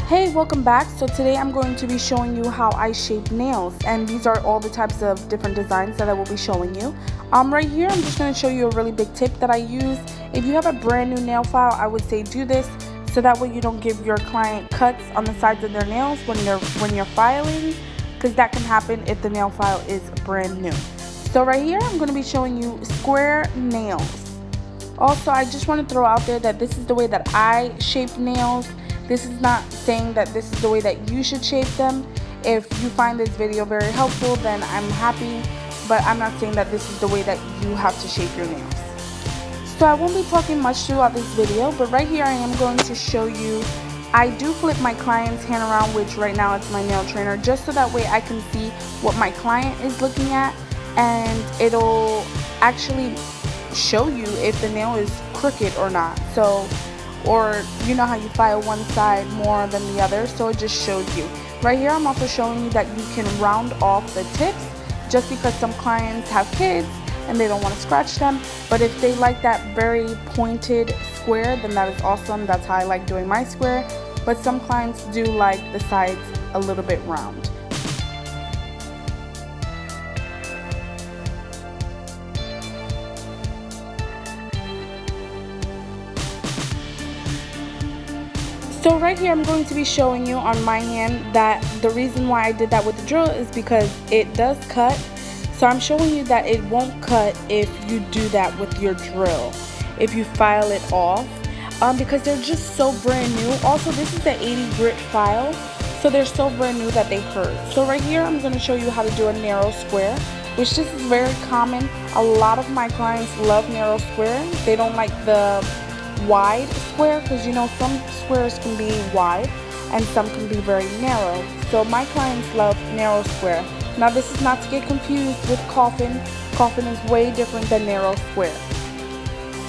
Hey, welcome back. So today I'm going to be showing you how I shape nails, and these are all the types of different designs that I will be showing you. Right here I'm just going to show you a really big tip that I use. If you have a brand new nail file, I would say do this so that way you don't give your client cuts on the sides of their nails when you're filing, because that can happen if the nail file is brand new. So right here I'm going to be showing you square nails. Also, I just want to throw out there that this is the way that I shape nails. This is not saying that this is the way that you should shape them. If you find this video very helpful, then I'm happy, but I'm not saying that this is the way that you have to shape your nails. So I won't be talking much throughout this video, but right here I am going to show you. I do flip my client's hand around, which right now it's my nail trainer, just so that way I can see what my client is looking at, and it'll actually show you if the nail is crooked or not. So, or you know how you file one side more than the other, so it just shows you. Right here I'm also showing you that you can round off the tips, just because some clients have kids and they don't want to scratch them, but if they like that very pointed square, then that is awesome. That's how I like doing my square, but some clients do like the sides a little bit round. So right here I'm going to be showing you on my hand that the reason why I did that with the drill is because it does cut. So I'm showing you that it won't cut if you do that with your drill, if you file it off, because they're just so brand new. Also, this is the 80 grit file, so they're so brand new that they hurt. So right here I'm going to show you how to do a narrow square, which this is very common. A lot of my clients love narrow square. They don't like the wide square, because you know some squares can be wide and some can be very narrow. So my clients love narrow square. Now this is not to get confused with Coffin. Coffin is way different than narrow square.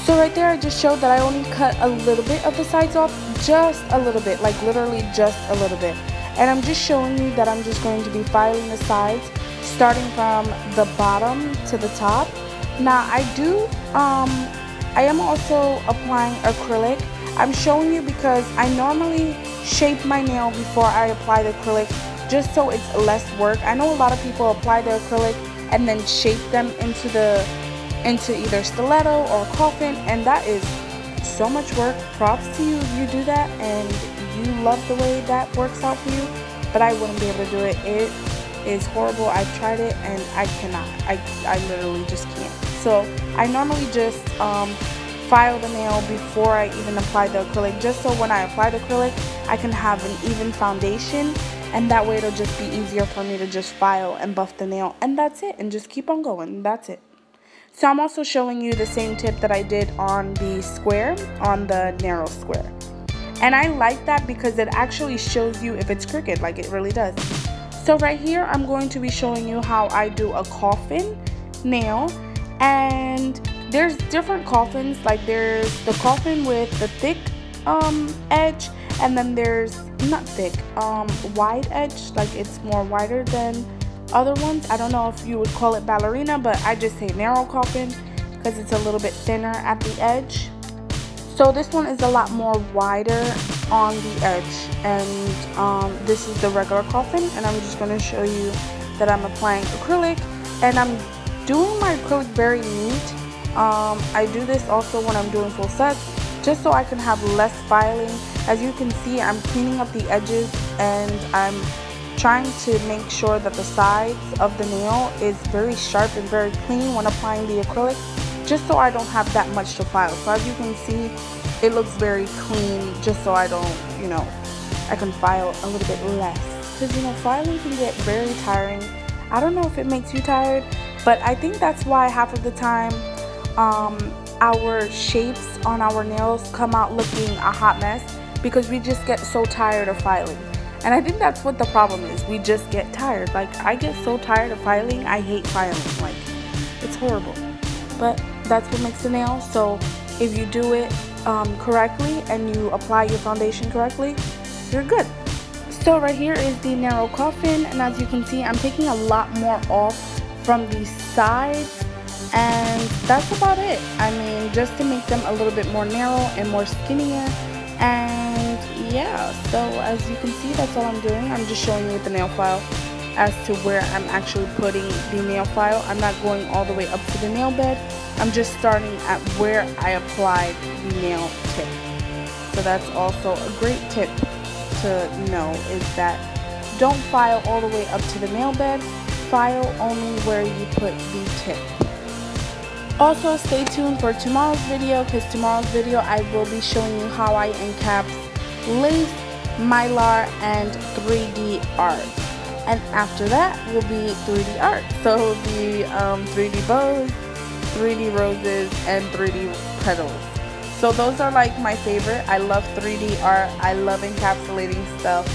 So right there I just showed that I only cut a little bit of the sides off, just a little bit, like literally just a little bit. And I'm just showing you that I'm just going to be filing the sides starting from the bottom to the top. Now I am also applying acrylic. I'm showing you because I normally shape my nail before I apply the acrylic, just so it's less work. I know a lot of people apply the acrylic and then shape them into either Stiletto or Coffin, and that is so much work. Props to you if you do that and you love the way that works out for you, but I wouldn't be able to do it. It is horrible. I've tried it and I cannot. I literally just can't. So I normally just file the nail before I even apply the acrylic, just so when I apply the acrylic I can have an even foundation, and that way it'll just be easier for me to just file and buff the nail, and that's it, and just keep on going. That's it. So I'm also showing you the same tip that I did on the square, on the narrow square, and I like that because it actually shows you if it's crooked, like it really does. So right here I'm going to be showing you how I do a coffin nail, and there's different coffins. Like there's the coffin with the thick edge, and then there's not thick, wide edge, like it's more wider than other ones. I don't know if you would call it ballerina, but I just say narrow coffin because it's a little bit thinner at the edge. So this one is a lot more wider on the edge, and this is the regular coffin, and I'm just going to show you that I'm applying acrylic, and I'm doing my acrylic very neat. I do this also when I'm doing full sets, just so I can have less filing. As you can see, I'm cleaning up the edges, and I'm trying to make sure that the sides of the nail is very sharp and very clean when applying the acrylic, just so I don't have that much to file. So as you can see, it looks very clean, just so I don't, you know, I can file a little bit less, because you know filing can get very tiring. I don't know if it makes you tired, but I think that's why half of the time our shapes on our nails come out looking a hot mess, because we just get so tired of filing. And I think that's what the problem is. We just get tired. Like I get so tired of filing. I hate filing. Like it's horrible, but that's what makes the nail. So if you do it correctly and you apply your foundation correctly, you're good. So right here is the narrow coffin, and as you can see, I'm taking a lot more off from the sides, and that's about it. I mean, just to make them a little bit more narrow and more skinnier, and And yeah, so as you can see, that's all I'm doing. I'm just showing you with the nail file as to where I'm actually putting the nail file. I'm not going all the way up to the nail bed. I'm just starting at where I applied the nail tip. So that's also a great tip to know, is that don't file all the way up to the nail bed. File only where you put the tip. Also, stay tuned for tomorrow's video, because tomorrow's video I will be showing you how I encaps lace, mylar, and 3D art. And after that will be 3D art. So it will be 3D bows, 3D roses, and 3D petals. So those are like my favorite. I love 3D art. I love encapsulating stuff.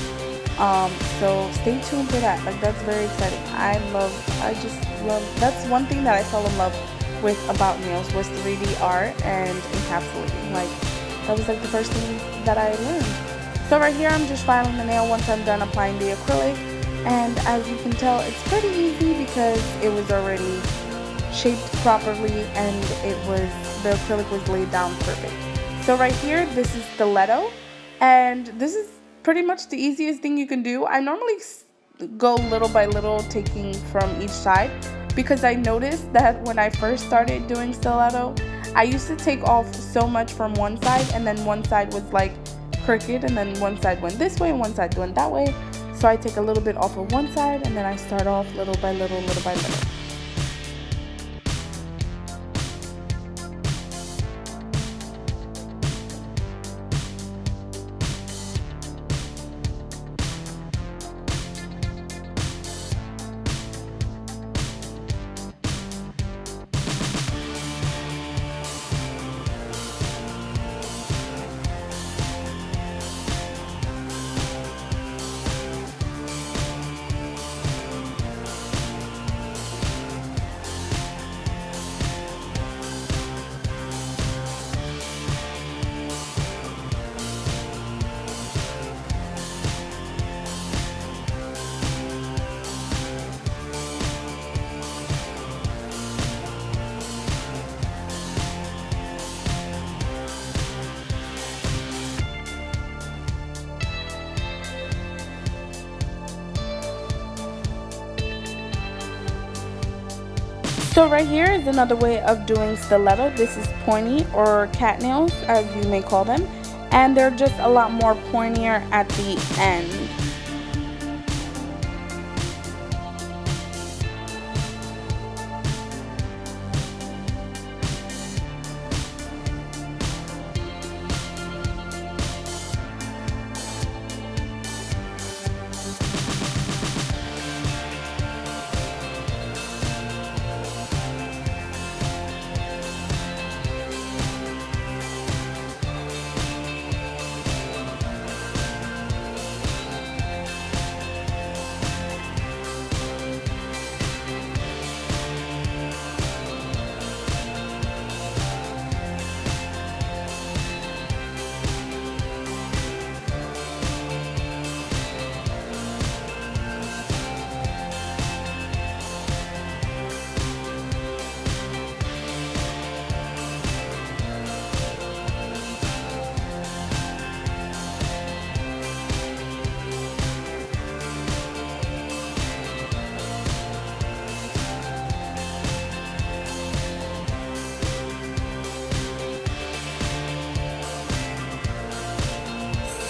So stay tuned for that. Like, that's very exciting. I just love, that's one thing that I fell in love with about nails, was 3D art and encapsulating. Like, that was like the first thing that I learned. So right here I'm just filing the nail once I'm done applying the acrylic, and as you can tell, it's pretty easy because it was already shaped properly and the acrylic was laid down perfect. So right here, this is Stiletto, and this is pretty much the easiest thing you can do. I normally go little by little, taking from each side, because I noticed that when I first started doing Stiletto, I used to take off so much from one side, and then one side was like crooked, and then one side went this way and one side went that way. So I take a little bit off of one side, and then I start off little by little, little by little. So right here is another way of doing stiletto. This is pointy, or cat nails as you may call them, and they're just a lot more pointier at the end.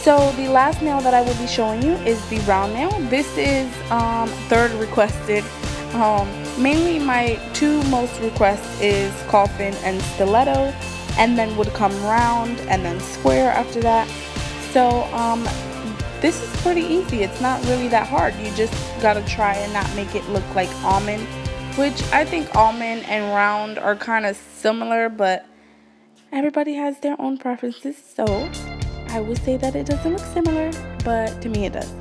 So the last nail that I will be showing you is the round nail. This is third requested. Mainly my two most requests is Coffin and Stiletto, and then would come round and then square after that. So this is pretty easy. It's not really that hard. You just gotta try and not make it look like almond, which I think almond and round are kind of similar, but everybody has their own preferences. So I would say that it doesn't look similar, but to me it does.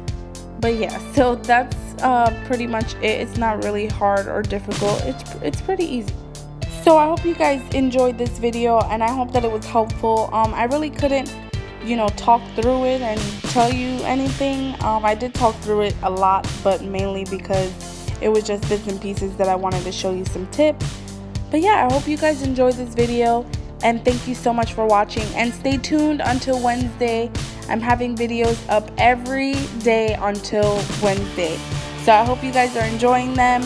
But yeah, so that's pretty much it. It's not really hard or difficult. It's pretty easy. So I hope you guys enjoyed this video, and I hope that it was helpful. I really couldn't, you know, talk through it and tell you anything. I did talk through it a lot, but mainly because it was just bits and pieces that I wanted to show you some tips. But yeah, I hope you guys enjoyed this video, and thank you so much for watching, and stay tuned until Wednesday. I'm having videos up every day until Wednesday. So I hope you guys are enjoying them,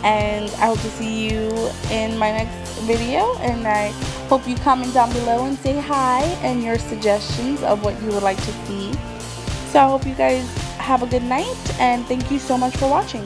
and I hope to see you in my next video. And I hope you comment down below and say hi and your suggestions of what you would like to see. So I hope you guys have a good night, and thank you so much for watching.